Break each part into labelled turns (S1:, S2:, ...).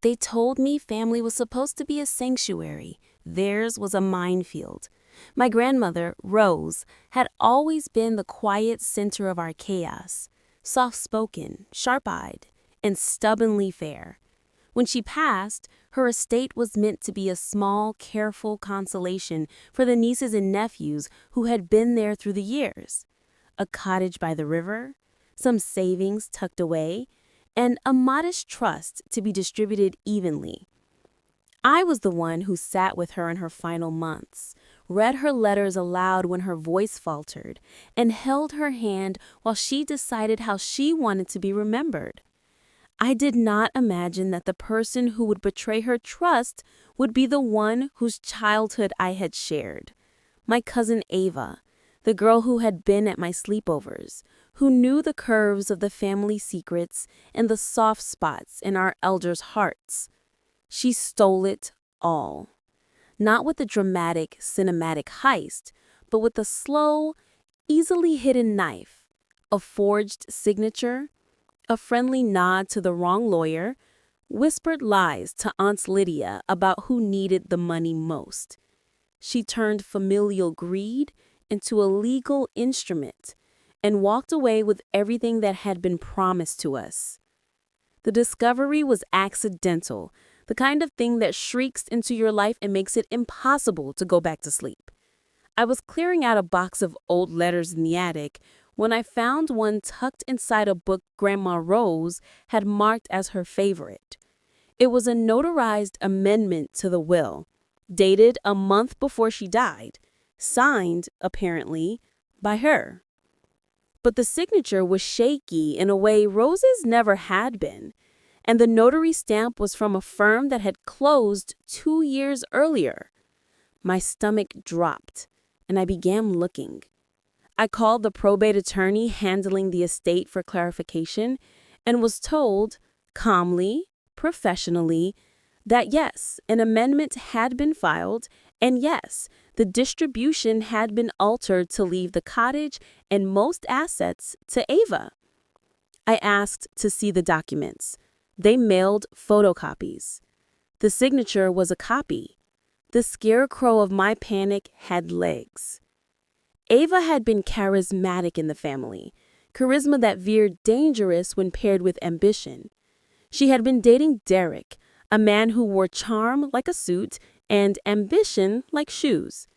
S1: They told me family was supposed to be a sanctuary. Theirs was a minefield. My grandmother, Rose, had always been the quiet center of our chaos, soft-spoken, sharp-eyed, and stubbornly fair. When she passed, her estate was meant to be a small, careful consolation for the nieces and nephews who had been there through the years. A cottage by the river, some savings tucked away, and a modest trust to be distributed evenly. I was the one who sat with her in her final months, read her letters aloud when her voice faltered, and held her hand while she decided how she wanted to be remembered. I did not imagine that the person who would betray her trust would be the one whose childhood I had shared. My cousin Ava, the girl who had been at my sleepovers, who knew the curves of the family secrets and the soft spots in our elders' hearts. She stole it all. Not with a dramatic, cinematic heist, but with a slow, easily hidden knife, a forged signature, a friendly nod to the wrong lawyer, whispered lies to Aunt Lydia about who needed the money most. She turned familial greed into a legal instrument and walked away with everything that had been promised to us. The discovery was accidental, the kind of thing that shrieks into your life and makes it impossible to go back to sleep. I was clearing out a box of old letters in the attic when I found one tucked inside a book Grandma Rose had marked as her favorite. It was a notarized amendment to the will, dated a month before she died, signed, apparently, by her. But the signature was shaky in a way Rose's never had been, and the notary stamp was from a firm that had closed 2 years earlier. My stomach dropped, and I began looking. I called the probate attorney handling the estate for clarification and was told, calmly, professionally, that yes, an amendment had been filed, and yes, the distribution had been altered to leave the cottage and most assets to Ava. I asked to see the documents. They mailed photocopies. The signature was a copy. The scarecrow of my panic had legs. Ava had been charismatic in the family, charisma that veered dangerous when paired with ambition. She had been dating Derek, a man who wore charm like a suit and ambition like shoes.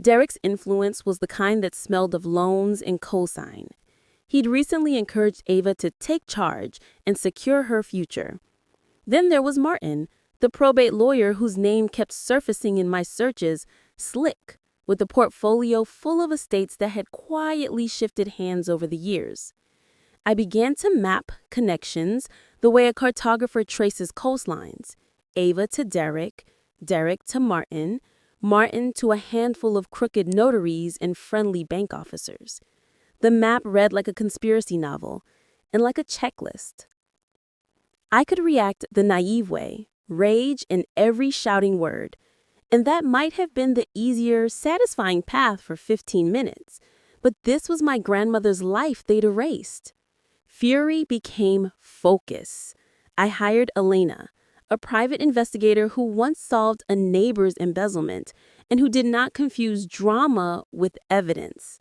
S1: Derek's influence was the kind that smelled of loans and cosign. He'd recently encouraged Ava to take charge and secure her future. Then there was Martin, the probate lawyer whose name kept surfacing in my searches, slick, with a portfolio full of estates that had quietly shifted hands over the years. I began to map connections the way a cartographer traces coastlines. Ava to Derek, Derek to Martin, Martin to a handful of crooked notaries and friendly bank officers. The map read like a conspiracy novel and like a checklist. I could react the naive way, rage in every shouting word, and that might have been the easier, satisfying path for 15 minutes, but this was my grandmother's life they'd erased. Fury became focus. I hired Elena, a private investigator who once solved a neighbor's embezzlement and who did not confuse drama with evidence.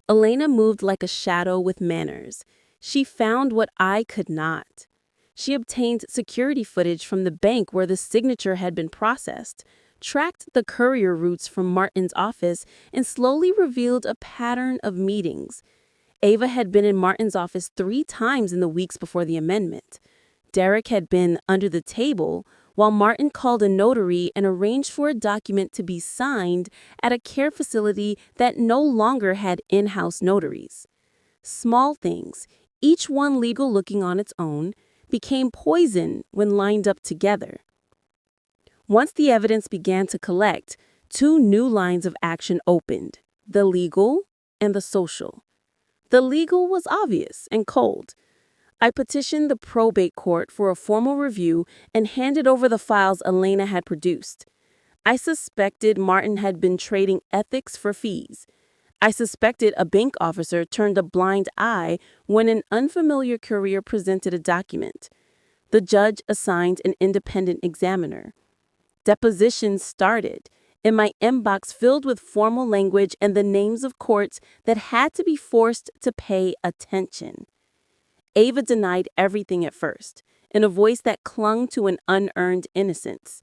S1: Elena moved like a shadow with manners. She found what I could not. She obtained security footage from the bank where the signature had been processed, tracked the courier routes from Martin's office, and slowly revealed a pattern of meetings. Ava had been in Martin's office 3 times in the weeks before the amendment. Derek had been under the table while Martin called a notary and arranged for a document to be signed at a care facility that no longer had in-house notaries. Small things, each one legal looking on its own, became poison when lined up together. Once the evidence began to collect, 2 new lines of action opened, the legal and the social. The legal was obvious and cold. I petitioned the probate court for a formal review and handed over the files Elena had produced. I suspected Martin had been trading ethics for fees. I suspected a bank officer turned a blind eye when an unfamiliar courier presented a document. The judge assigned an independent examiner. Depositions started, and my inbox filled with formal language and the names of courts that had to be forced to pay attention. Ava denied everything at first, in a voice that clung to an unearned innocence.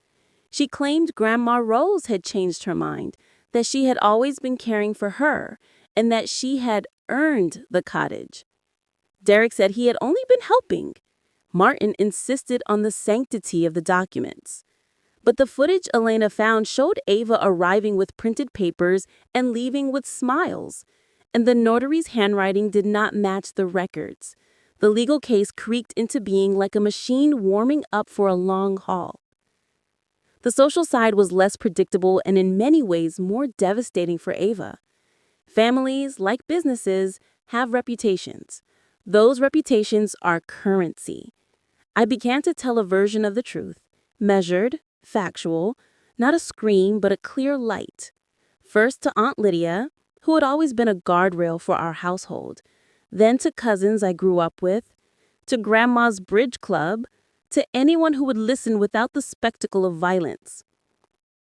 S1: She claimed Grandma Rose had changed her mind, that she had always been caring for her, and that she had earned the cottage. Derek said he had only been helping. Martin insisted on the sanctity of the documents. But the footage Elena found showed Ava arriving with printed papers and leaving with smiles, and the notary's handwriting did not match the records. The legal case creaked into being like a machine warming up for a long haul. The social side was less predictable and in many ways more devastating for Ava. Families, like businesses, have reputations. Those reputations are currency. I began to tell a version of the truth, measured, factual, not a scream but a clear light. First to Aunt Lydia, who had always been a guardrail for our household, then to cousins I grew up with, to Grandma's bridge club, to anyone who would listen without the spectacle of violence.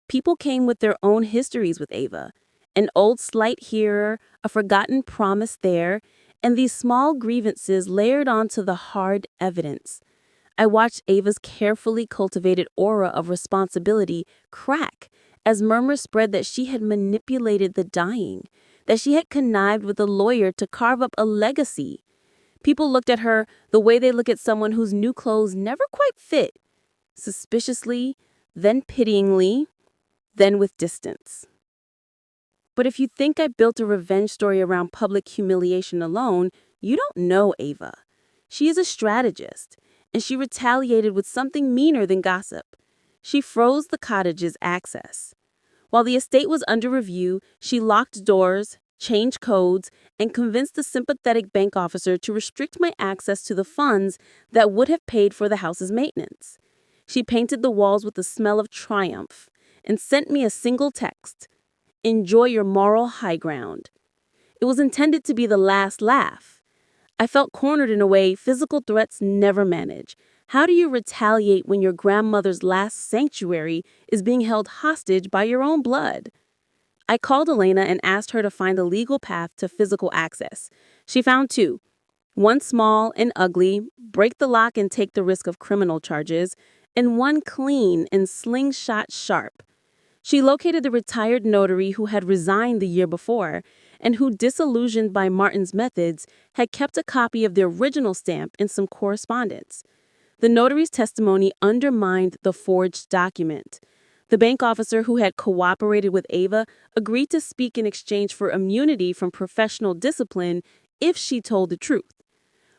S1: People came with their own histories with Ava, an old slight here, a forgotten promise there, and these small grievances layered onto the hard evidence. I watched Ava's carefully cultivated aura of responsibility crack as murmurs spread that she had manipulated the dying, that she had connived with a lawyer to carve up a legacy. People looked at her the way they look at someone whose new clothes never quite fit, suspiciously, then pityingly, then with distance. But if you think I built a revenge story around public humiliation alone, you don't know Ava. She is a strategist, and she retaliated with something meaner than gossip. She froze the cottage's access. While the estate was under review, she locked doors, changed codes, and convinced the sympathetic bank officer to restrict my access to the funds that would have paid for the house's maintenance. She painted the walls with the smell of triumph and sent me a single text: "Enjoy your moral high ground." It was intended to be the last laugh. I felt cornered in a way physical threats never manage. How do you retaliate when your grandmother's last sanctuary is being held hostage by your own blood? I called Elena and asked her to find a legal path to physical access. She found two. One small and ugly, break the lock and take the risk of criminal charges, and one clean and slingshot sharp. She located the retired notary who had resigned the year before and who, disillusioned by Martin's methods, had kept a copy of the original stamp and some correspondence. The notary's testimony undermined the forged document. The bank officer who had cooperated with Ava agreed to speak in exchange for immunity from professional discipline if she told the truth.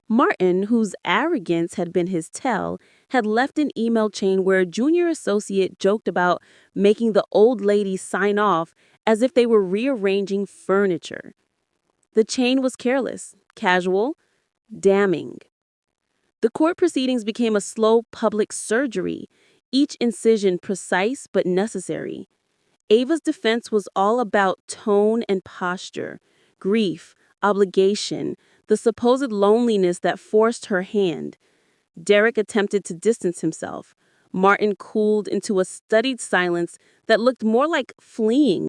S1: Martin, whose arrogance had been his tell, had left an email chain where a junior associate joked about making the old lady sign off as if they were rearranging furniture. The chain was careless, casual, damning. The court proceedings became a slow public surgery, each incision precise but necessary. Ava's defense was all about tone and posture, grief, obligation, the supposed loneliness that forced her hand. Derek attempted to distance himself. Martin cooled into a studied silence that looked more like fleeing